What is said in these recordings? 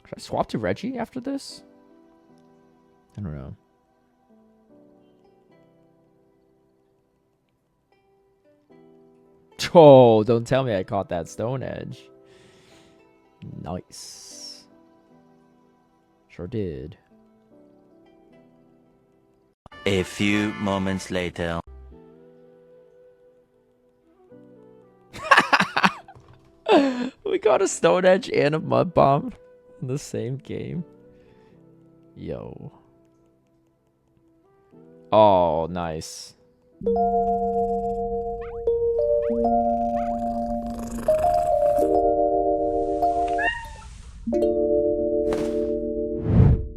Should I swap to Reggie after this? I don't know. Oh, don't tell me I caught that Stone Edge. Nice. Sure did. A few moments later. We got a Stone Edge and a Mud Bomb in the same game. Yo. Oh, nice.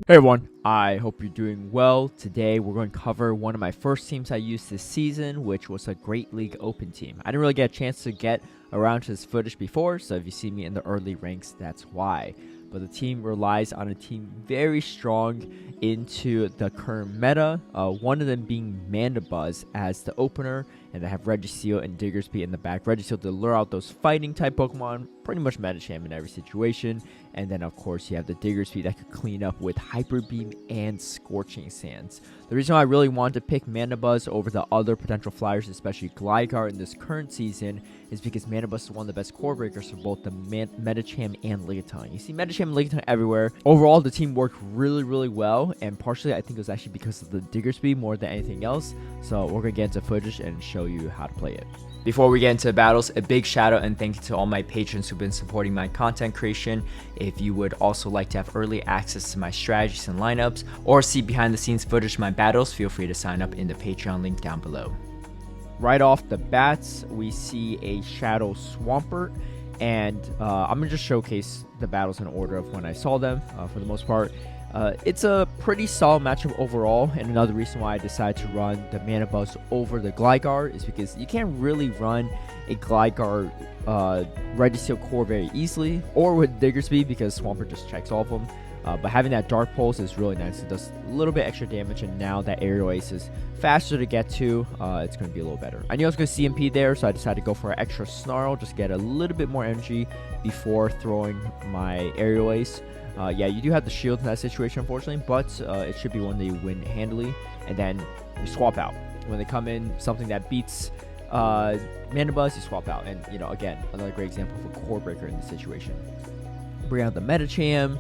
Hey everyone, I hope you're doing well. Today we're going to cover one of my first teams I used this season, which was a Great League Open team. I didn't really get a chance to get around to this footage before, so if you see me in the early ranks, that's why. But the team relies on a team very strong into the current meta, one of them being Mandibuzz as the opener, and they have Registeel and Diggersby in the back. Registeel to lure out those fighting type Pokemon, pretty much Medicham in every situation. And then of course you have the Diggersby that could clean up with Hyper Beam and Scorching Sands. The reason why I really wanted to pick Mandibuzz over the other potential flyers, especially Gligar in this current season, is because Mandibuzz is one of the best core breakers for both the Medicham and Lickitung. You see Medicham and Lickitung everywhere. Overall, the team worked really well, and partially I think it was actually because of the Diggersby more than anything else. So we're gonna get into footage and show you how to play it. Before we get into the battles, a big shout out and thank you to all my patrons who've been supporting my content creation. If you would also like to have early access to my strategies and lineups, or see behind the scenes footage of my battles, feel free to sign up in the Patreon link down below. Right off the bats, we see a Shadow Swampert, and I'm going to just showcase the battles in order of when I saw them for the most part. It's a pretty solid matchup overall, and another reason why I decided to run the Mandibuzz over the Gligar is because you can't really run a Gligar Registeel core very easily, or with Diggersby because Swampert just checks all of them. But having that Dark Pulse is really nice. It does a little bit extra damage, and now that Aerial Ace is faster to get to, it's going to be a little better. I knew I was going to CMP there, so I decided to go for an extra Snarl, just get a little bit more energy before throwing my Aerial Ace. Yeah, you do have the shield in that situation, unfortunately, but it should be one that you win handily. And then you swap out. When they come in, something that beats Mandibuzz, you swap out. And, you know, again, another great example of a core breaker in this situation. Bring out the Medicham,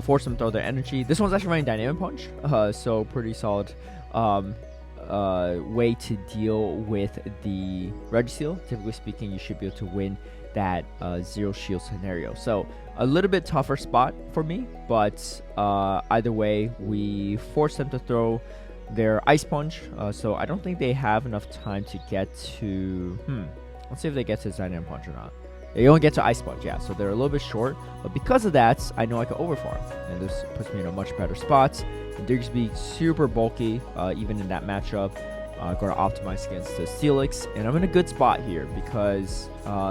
force them to throw their energy. This one's actually running Dynamic Punch, so pretty solid way to deal with the Registeel. Typically speaking, you should be able to win that zero shield scenario. So a little bit tougher spot for me, but either way, we force them to throw their Ice Punch. So I don't think they have enough time to get to... Let's see if they get to Dynamic Punch or not. They only get to Ice Punch, yeah, so they're a little bit short. But because of that, I know I can overfarm, and this puts me in a much better spot. And Diggersby super bulky, even in that matchup. Going to optimize against the Steelix, and I'm in a good spot here because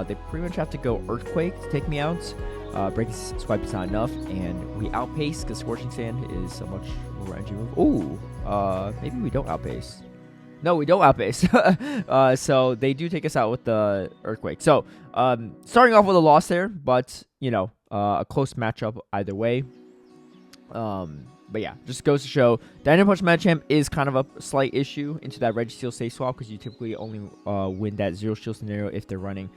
they pretty much have to go Earthquake to take me out. Breaking Swipe is not enough, and we outpace because Scorching Sand is a much more energy move. Ooh, maybe we don't outpace. No, we don't outpace. So they do take us out with the Earthquake. So starting off with a loss there, but you know, a close matchup either way. But yeah, just goes to show Dynamic Punch Medicham is kind of a slight issue into that Registeel safe swap because you typically only win that zero shield scenario if they're running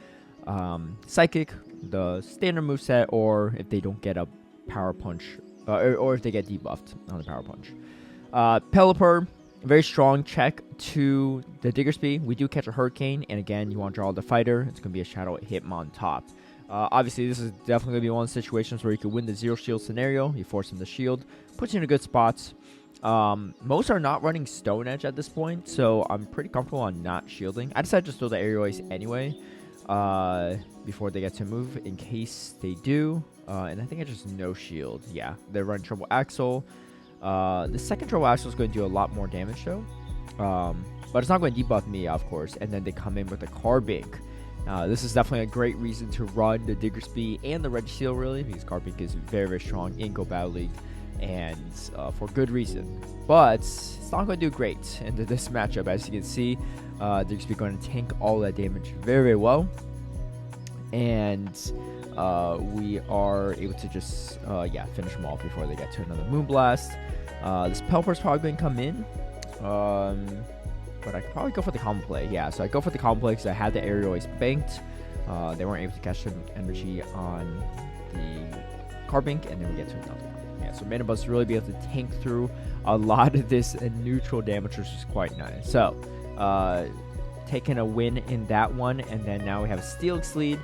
Psychic, the standard moveset, or if they don't get a Power Punch, or if they get debuffed on the Power Punch. Pelipper, very strong check to the Diggersby. We do catch a Hurricane, and again, you want to draw the fighter. It's going to be a Shadow Hitmon top. Obviously, this is definitely going to be one of the situations where you can win the zero shield scenario. You force him to shield, puts you in a good spot. Most are not running Stone Edge at this point, so I'm pretty comfortable on not shielding. I decided to just throw the Aerial Ace anyway before they get to move in case they do. And I think I just no shield. Yeah, they're running Triple Axle. The second Triple Axle is going to do a lot more damage though. But it's not going to debuff me, of course. And then they come in with a Carbink. This is definitely a great reason to run the Diggersby and the Registeel, really, because Carbink is very strong in Go Battle League, and for good reason. But it's not going to do great into this matchup. As you can see, Diggersby going to tank all that damage very well. And we are able to just finish them off before they get to another Moonblast. This Pelipper's probably going to come in. But I could probably go for the combo play. Yeah, so I go for the combo play because I had the Aerial Ace banked. They weren't able to catch some energy on the Carbink, and then we get to another one. Yeah, so Mana Buzz really be able to tank through a lot of this neutral damage, which is quite nice. So, taking a win in that one, and then now we have a Steelix lead.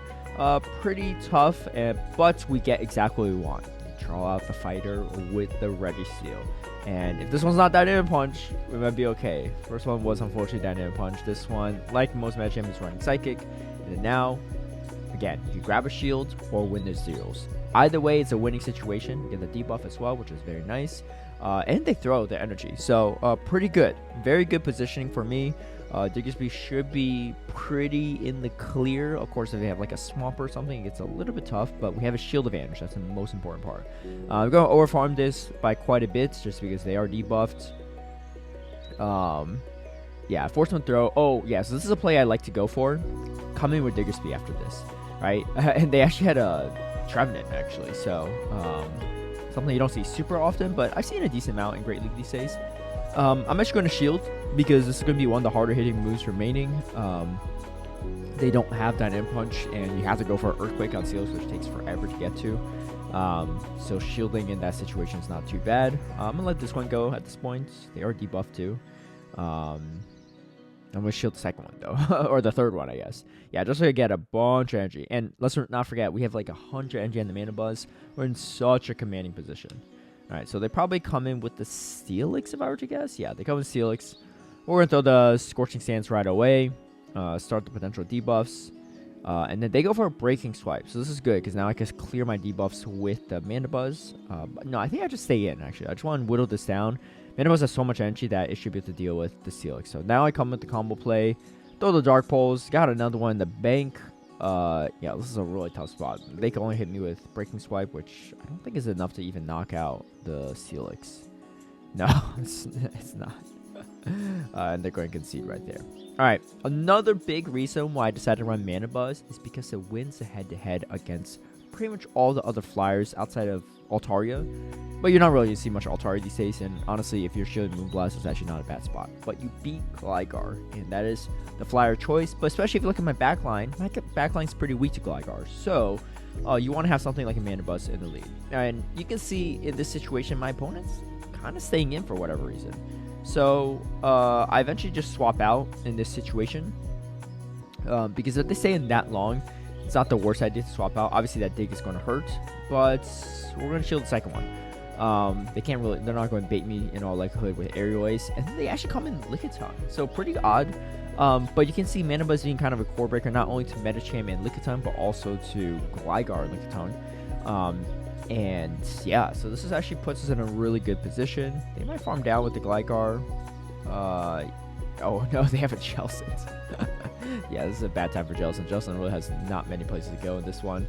Pretty tough, but we get exactly what we want. Draw out the fighter with the Ready Steel. And if this one's not Dynamic Punch, we might be okay. First one was unfortunately Dynamic Punch. This one, like most Medicham, is running Psychic. And then now, again, you grab a shield or win the zeros. Either way, it's a winning situation. You get the debuff as well, which is very nice. And they throw the energy. So, pretty good. Very good positioning for me. Diggersby should be pretty in the clear. Of course, if they have like a Swampert or something, it gets a little bit tough, but we have a shield advantage. That's the most important part. I'm going to overfarm this by quite a bit just because they are debuffed. Yeah, force one throw. Oh, yeah, so this is a play I like to go for. Come in with Diggersby after this, right? And they actually had a Trevenant, actually, so something you don't see super often, but I've seen a decent amount in Great League these days. I'm actually going to shield because this is going to be one of the harder hitting moves remaining. They don't have Dynamic Punch, and you have to go for Earthquake on Steelix, which takes forever to get to. So shielding in that situation is not too bad. I'm going to let this one go at this point. They are debuffed too. I'm going to shield the second one, though. Or the third one, I guess. Yeah, just so I get a bunch of energy. And let's not forget, we have like 100 energy on the Mana Buzz. We're in such a commanding position. Alright, so they probably come in with the Steelix, if I were to guess. Yeah, they come with Steelix. We're going to throw the Scorching Sands right away. Start the potential debuffs. And then they go for a Breaking Swipe. So this is good, because now I can clear my debuffs with the Mana Buzz. No, I think I just stay in, actually. I just want to whittle this down. Mana Buzz has so much energy that it should be able to deal with the Steelix. So now I come with the combo play. Throw the Dark Pulse. Got another one in the bank. Yeah, this is a really tough spot. They can only hit me with Breaking Swipe, which I don't think is enough to even knock out the Steelix. No, it's not. And they're going to concede right there. Alright, another big reason why I decided to run Mana Buzz is because it wins the head-to-head against pretty much all the other flyers outside of Altaria. But you're not really going to see much Altaria these days, and honestly, if you're shielding Moonblast, it's actually not a bad spot. But you beat Gligar, and that is the flyer choice. But especially if you look at my backline is pretty weak to Gligar. So, you want to have something like a Mana Buzz in the lead. And you can see in this situation, my opponent's kind of staying in for whatever reason. So, I eventually just swap out in this situation. Because if they stay in that long, it's not the worst idea to swap out. Obviously, that dig is going to hurt, but we're going to shield the second one. They're not going to bait me in all likelihood with Aerial Ace, and they actually come in Lickitung. So pretty odd. But you can see Mana Buzz being kind of a core breaker, not only to Medicham and Lickitung, but also to Gligar and Lickitung. And yeah, so this actually puts us in a really good position. They might farm down with the Gligar. Oh no, they have a Jelson. Yeah, this is a bad time for Jelson. Jelson really has not many places to go in this one.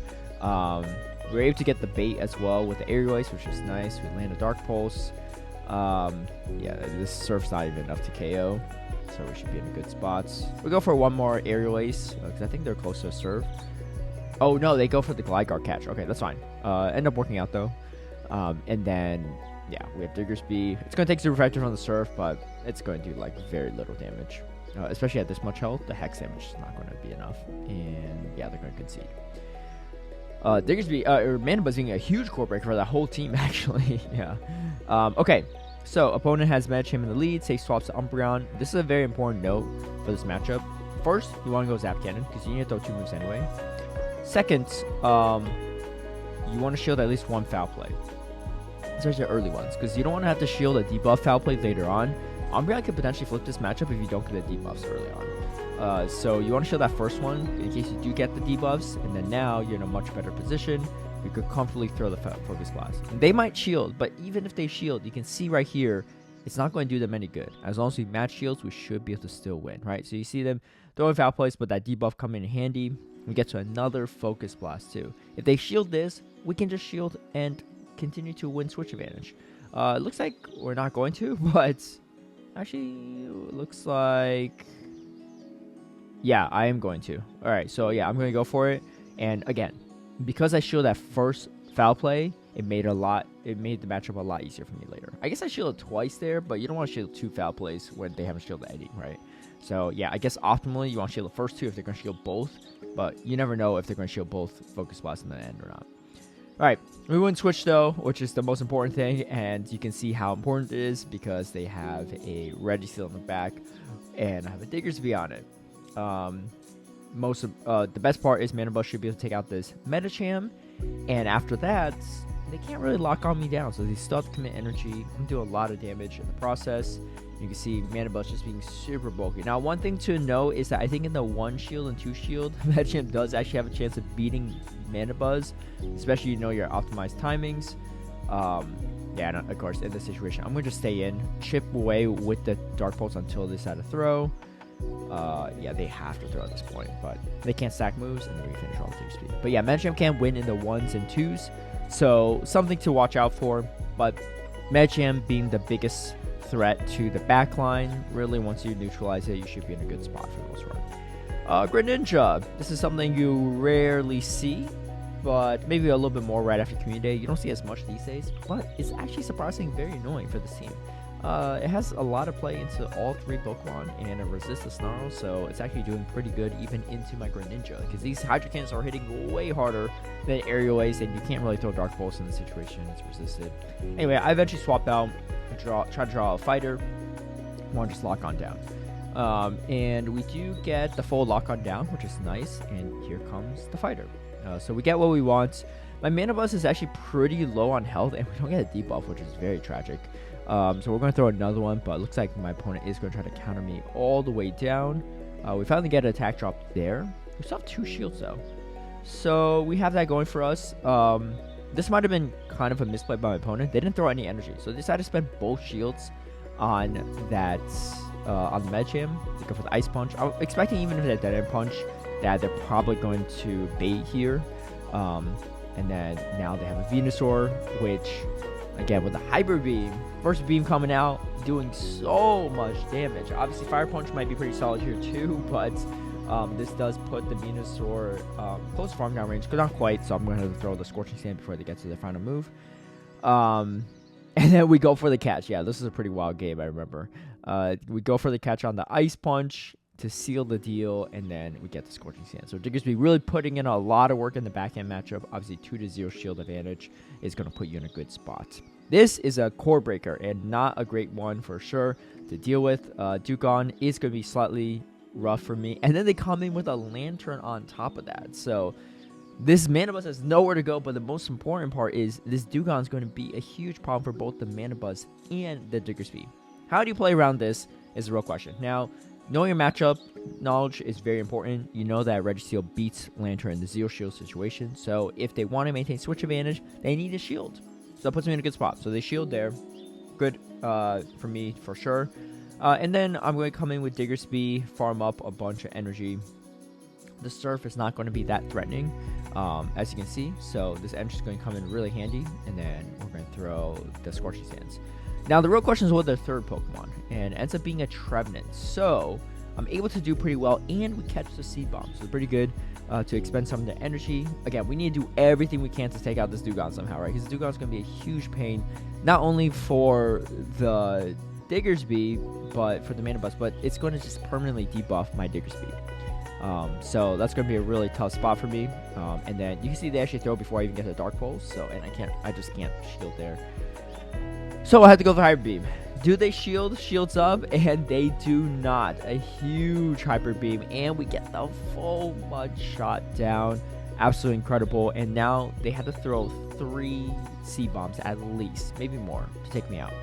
We're able to get the bait as well with the Aerial Ace, which is nice. We land a Dark Pulse. Yeah, this Surf's not even enough to KO, so we should be in a good spot. We go for one more Aerial Ace, because I think they're close to a Surf. Oh no, they go for the Gligar catch. Okay, that's fine. End up working out though. And then, yeah, we have Diggersby. It's going to take Super Factor from the Surf, but it's going to do like very little damage. Especially at this much health, the Hex damage is not going to be enough. And yeah, they're going to concede. Diggersby, or Mana Buzz being a huge core breaker for that whole team, actually. Yeah. Okay, so opponent has Medicham in the lead. Safe swaps to Umbreon. This is a very important note for this matchup. First, you want to go Zap Cannon, because you need to throw 2 moves anyway. Second, you want to shield at least one foul play. Especially early ones, because you don't want to have to shield a debuff foul play later on. Umbreon could potentially flip this matchup if you don't get the debuffs early on. So you want to shield that first one in case you do get the debuffs, and then now you're in a much better position. You could comfortably throw the Focus Blast. And they might shield, but even if they shield, you can see right here, it's not going to do them any good. As long as we match shields, we should be able to still win, right? So you see them throwing foul plays, but that debuff coming in handy. We get to another Focus Blast too. If they shield this, we can just shield and continue to win switch advantage. It looks like we're not going to, but actually, it looks like, yeah, I am going to. All right, so yeah, I'm going to go for it. And again, because I shielded that first foul play, it made the matchup a lot easier for me later. I guess I shielded twice there, but you don't want to shield 2 foul plays when they haven't shielded any, right? So yeah, I guess optimally you want to shield the first 2 if they're going to shield both, but you never know if they're going to shield both focus blasts in the end or not. Alright, we wouldn't switch though, which is the most important thing, and you can see how important it is because they have a Registeel in the back, and I have a Diggersby on it. The best part is Mana Buzz should be able to take out this Medicham, and after that, they can't really lock on me down, so they still have to commit energy and do a lot of damage in the process. You can see Mana Buzz just being super bulky. Now, one thing to note is that I think in the 1 shield and 2 shield, Medicham does actually have a chance of beating Mana Buzz, especially your optimized timings. Yeah, and of course, in this situation, I'm going to just stay in, chip away with the Dark Pulse until they decide to throw. Yeah, they have to throw at this point, but they can't stack moves, and then we finish off with speed. But yeah, Medicham can win in the 1s and 2s, so something to watch out for. But Medicham being the biggest threat to the backline, really once you neutralize it, you should be in a good spot for the most part. Greninja, this is something you rarely see, but maybe a little bit more right after Community Day. You don't see as much these days, but it's actually surprisingly very annoying for this team. It has a lot of play into all 3 Pokemon, and it resists the Snarl, so it's actually doing pretty good even into my Greninja, because these Hydro Cannons are hitting way harder than Aerial Ace, and you can't really throw Dark Pulse in this situation. It's resisted. Anyway, I eventually swapped out, try to draw a fighter, want to just lock on down. And we do get the full lock on down, which is nice, and here comes the fighter. So we get what we want. My Mana Buzz is actually pretty low on health, and we don't get a debuff, which is very tragic. So we're going to throw another one, but it looks like my opponent is going to try to counter me all the way down. We finally get an attack drop there. We still have 2 shields, though. So we have that going for us. This might have been kind of a misplay by my opponent. They didn't throw any energy, so they decided to spend both shields on that, on the Medicham. They go for the Ice Punch. I'm expecting even if they Dead End Punch, that they're probably going to bait here. And then now they have a Venusaur, which, again, with the Hybrid Beam, first beam coming out, doing so much damage. Obviously, Fire Punch might be pretty solid here too, but this does put the Venusaur close to farm down range, but not quite, so I'm going to throw the Scorching Sand before they get to their final move. And then we go for the catch. Yeah, this is a pretty wild game, I remember. We go for the catch on the Ice Punch to seal the deal, and then we get the Scorching Sand. So Diggersby really putting in a lot of work in the backhand matchup. Obviously, 2-0 shield advantage is going to put you in a good spot. This is a core breaker, and not a great one for sure to deal with. Dewgong is going to be slightly rough for me, and then they come in with a Lantern on top of that. So this Mana Buzz has nowhere to go, but the most important part is this Dewgong is going to be a huge problem for both the Mana Buzz and the Diggersby. How do you play around this is a real question. Now, knowing your matchup knowledge is very important. You know that Registeel beats Lantern in the 0 shield situation, so if they want to maintain switch advantage, they need a shield. So that puts me in a good spot. So they shield there. Good for me for sure. And then I'm going to come in with Diggersby, farm up a bunch of energy. The Surf is not going to be that threatening, as you can see. So this energy is going to come in really handy. And then we're going to throw the Scorching Sands. Now the real question is what their third Pokemon. And it ends up being a Trevenant. So I'm able to do pretty well. And we catch the Seed Bomb. So pretty good. To expend some of the energy. Again, we need to do everything we can to take out this Dewgong somehow, right? Because Dewgong is going to be a huge pain, not only for the Diggersby, but for the Mana Buzz, but it's going to just permanently debuff my Diggersby. So that's going to be a really tough spot for me. And then you can see they actually throw before I even get the Dark Pulse. So, and I just can't shield there. So I had to go for Hybrid Beam. Do they shield? Shields up, and they do not. A huge Hyper Beam, and we get the full Mud Shot down. Absolutely incredible. And now they had to throw 3 Seed Bombs at least, maybe more, to take me out.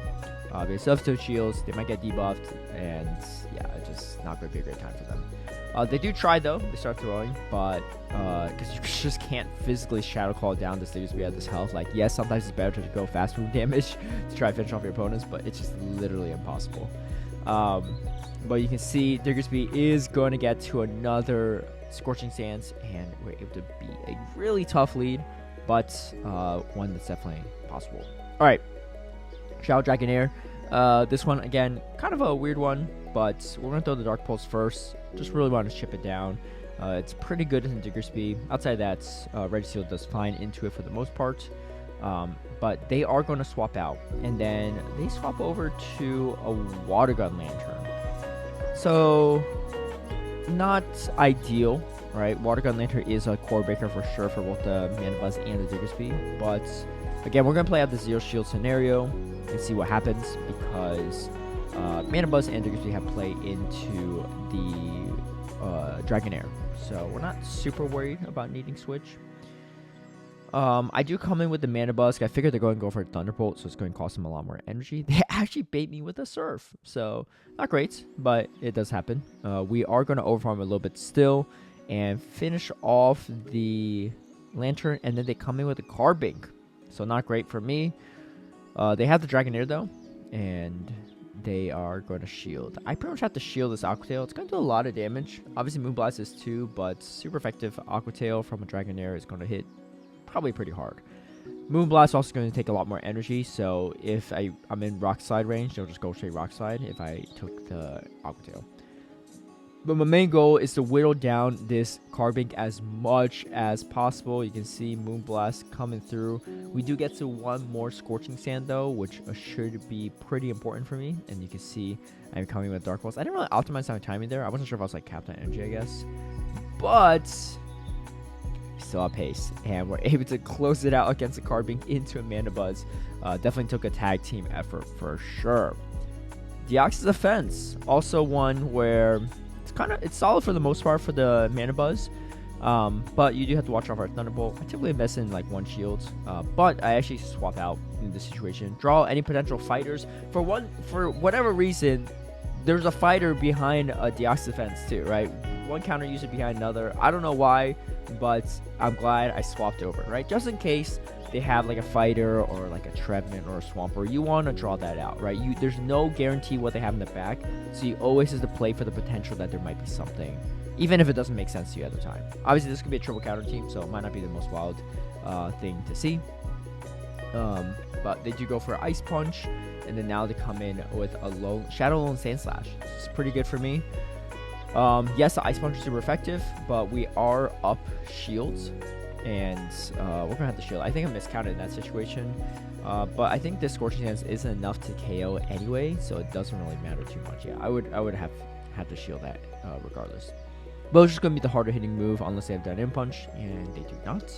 They still have 2 shields. They might get debuffed, and yeah, it's just not going to be a great time for them. They do try though. They start throwing, but because you just can't physically Shadow Claw down this Diggersby at this health. Like, yes, sometimes it's better to go fast move damage to try to finish off your opponents, but it's just literally impossible. But you can see Diggersby is going to get to another Scorching Sands, and we're able to beat a really tough lead, but one that's definitely possible. All right, Shadow Dragonair. This one, again, kind of a weird one, but we're going to throw the Dark Pulse first. Just really want to chip it down. It's pretty good in Diggersby. Outside that, Registeel does fine into it for the most part. But they are going to swap out. And then they swap over to a Water Gun Lantern. So, not ideal, right? Water Gun Lantern is a core breaker for sure for both the Manabuzz and the Diggersby. But, again, we're going to play out the Zero Shield scenario and see what happens because Manabuzz and Diggersby have played into the Dragonair. So we're not super worried about needing switch. I do come in with the Manabuzz. I figured they're going to go for a Thunderbolt, so it's going to cost them a lot more energy. They actually bait me with a Surf. So not great, but it does happen. We are going to overfarm a little bit still and finish off the Lantern, and then they come in with a Carbink. So not great for me. They have the Dragonair though, and they are going to shield. I pretty much have to shield this Aqua Tail. It's going to do a lot of damage. Obviously, Moonblast is too, but super effective Aqua Tail from a Dragonair is going to hit probably pretty hard. Moonblast also going to take a lot more energy, so if I'm in Rock Slide range, they'll just go straight Rock Slide if I took the Aqua Tail. But my main goal is to whittle down this Carbink as much as possible. You can see Moonblast coming through. We do get to one more Scorching Sand though, which should be pretty important for me. And you can see I'm coming with Dark Pulse. I didn't really optimize my timing there. I wasn't sure if I was like capped on energy, I guess. But still at pace. And we're able to close it out against the Carbink into a Manabuzz. Definitely took a tag team effort for sure. Deoxys Defense, also one where it's solid for the most part for the Manabuzz, but you do have to watch out for a Thunderbolt. I typically invest in like one shield, but I actually swap out in this situation. Draw any potential fighters. For whatever reason, there's a fighter behind a Deoxys Defense too, right? One counter user behind another. I don't know why, but I'm glad I swapped over, right? Just in case they have like a fighter or like a Trevenant or a Swampert, you want to draw that out, right? There's no guarantee what they have in the back, so you always have to play for the potential that there might be something, even if it doesn't make sense to you at the time. Obviously, this could be a triple counter team, so it might not be the most wild thing to see. But they do go for Ice Punch, and then now they come in with a Shadow Lone Sand Slash. It's pretty good for me. Yes, the Ice Punch is super effective, but we are up shields. And we're gonna have to shield. I think I miscounted in that situation, but I think this Scorching Sands isn't enough to KO anyway, so it doesn't really matter too much. Yeah, I would have had to shield that regardless. But it's just gonna be the harder hitting move unless they have Dynamic Punch, and they do not.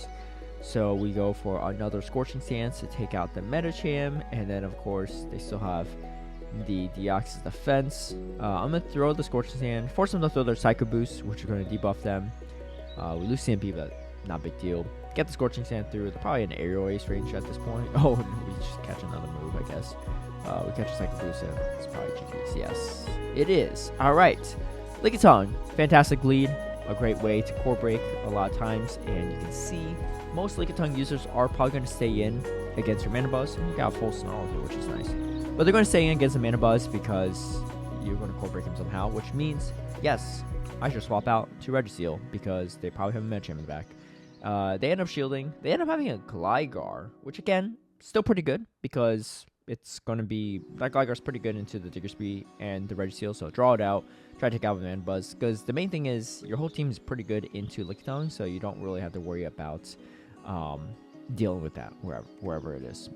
So we go for another Scorching Sands to take out the Medicham, and then of course they still have the Deoxys Defense. I'm gonna throw the Scorching Sand, force them to throw their Psycho Boost, which are gonna debuff them. We lose CMP, but not big deal. Get the Scorching Sand through. They're probably in Aerial Ace range at this point. Oh, we just catch another move, I guess. We catch a Psycho Boost, and it's probably GG's. Yes, it is. All right. Lickitung, fantastic lead. A great way to core break a lot of times. And you can see most Lickitung users are probably going to stay in against your Manabuzz. And you got a full Snarl here, which is nice. But they're going to stay in against the Manabuzz because you're going to core break him somehow, which means, yes, I should swap out to Registeel because they probably have a Medicham in the back. They end up shielding. They end up having a Gligar, which again, still pretty good because it's going to be... That Gligar's pretty good into the Diggersby and the Registeel, so draw it out. Try to take out the Manabuzz because the main thing is your whole team is pretty good into Lickitung, so you don't really have to worry about dealing with that wherever it is.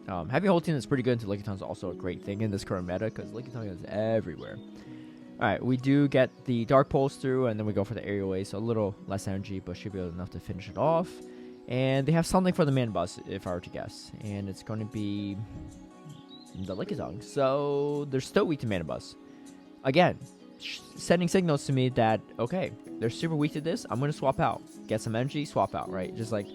Having a whole team that's pretty good into Lickitung is also a great thing in this current meta because Lickitung is everywhere. Alright, we do get the Dark Pulse through, and then we go for the Aerial Ace, so a little less energy, but should be enough to finish it off. And they have something for the Manabuzz, if I were to guess, and it's going to be the Lickitung. So they're still weak to Manabuzz. Again, sending signals to me that, okay, they're super weak to this, I'm going to swap out. Get some energy, swap out, right? Just like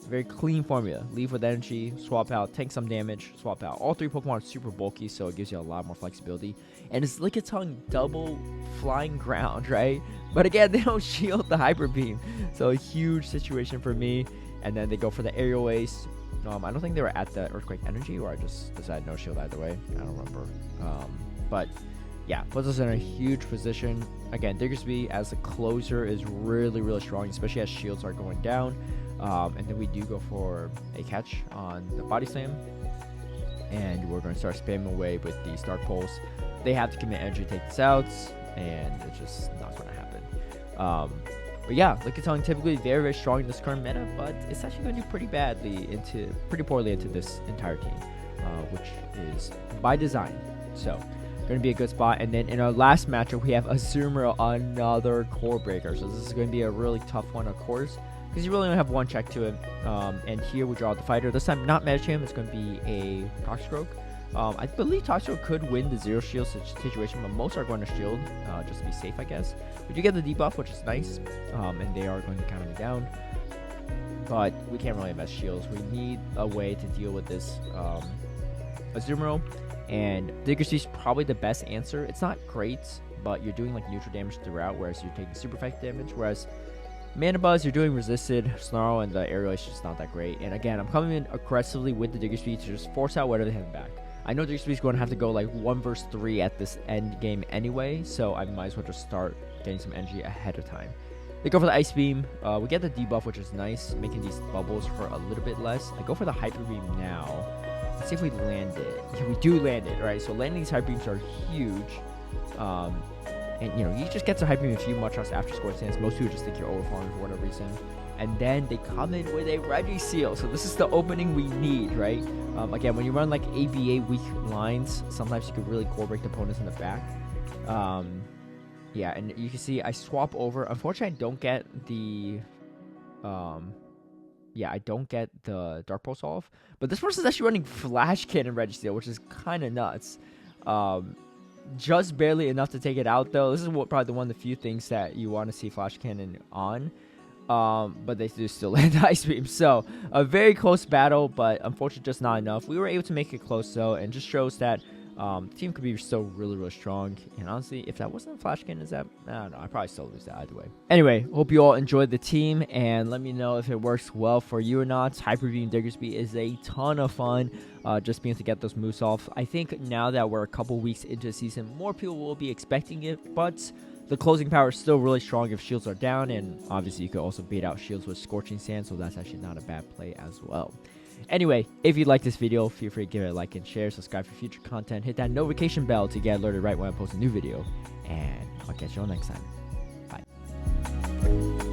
very clean formula. Leave with energy, swap out, take some damage, swap out. All three Pokemon are super bulky, so it gives you a lot more flexibility. And it's Lickitung double flying ground, right? But again, they don't shield the Hyper Beam. So a huge situation for me. And then they go for the Aerial Ace. I don't think they were at the Earthquake Energy, or I just decided no shield either way. I don't remember. But yeah, puts us in a huge position. Again, Diggersby as a closer is really, really strong, especially as shields are going down. And then we do go for a catch on the Body Slam. And we're going to start spamming away with the Dark Pulse. They have to commit energy to take this out, and it's just not going to happen. But yeah, Lickitung typically very, very strong in this current meta, but it's actually going to do pretty poorly into this entire team, which is by design. So, going to be a good spot. And then in our last matchup, we have Azumarill, another core breaker. So this is going to be a really tough one, of course, because you really only have one check to it. And here we draw the fighter. This time, not Medicham. It's going to be a Toxicroak. I believe Toxicroak could win the zero shield situation, but most are going to shield just to be safe, I guess. We do get the debuff, which is nice, and they are going to counter me down. But we can't really invest shields. We need a way to deal with this Azumarill, and Diggersby is probably the best answer. It's not great, but you're doing like neutral damage throughout, whereas you're taking super effect damage. Whereas Mana Buzz, you're doing resisted, Snarl, and the aerial is just not that great. And again, I'm coming in aggressively with the Diggersby to just force out whatever they have back. I know Diggersby is going to have to go like 1 versus 3 at this end game anyway, so I might as well just start getting some energy ahead of time. They go for the Ice Beam. We get the debuff, which is nice, making these bubbles for a little bit less. I go for the Hyper Beam now. Let's see if we land it. Yeah, we do land it, right? So landing these Hyper Beams are huge. And, you know, you just get to Hyper Beam a few Mudshots after score stance. Most people just think you're overfarming for whatever reason. And then they come in with a Regiseal. So this is the opening we need, right? Again, when you run like ABA weak lines, sometimes you can really core break the opponents in the back. Yeah, and you can see I swap over. Unfortunately, I don't get the I don't get the Dark Pulse off. But this person's actually running Flash Cannon Regiseal, which is kind of nuts. Just barely enough to take it out, though. This is probably one of the few things that you want to see Flash Cannon on. But they do still land Ice Beam. So, a very close battle, but unfortunately just not enough. We were able to make it close, though, and just shows that the team could be still really, really strong. And honestly, if that wasn't a Flash Cannon, I don't know. I'd probably still lose that either way. Anyway, hope you all enjoyed the team, and let me know if it works well for you or not. Hyper Beam Diggersby is a ton of fun, just being able to get those moves off. I think now that we're a couple weeks into the season, more people will be expecting it, but the closing power is still really strong if shields are down, and obviously you could also bait out shields with Scorching Sand, so that's actually not a bad play as well. Anyway, if you like this video, feel free to give it a like and share, subscribe for future content, hit that notification bell to get alerted right when I post a new video, and I'll catch you all next time. Bye.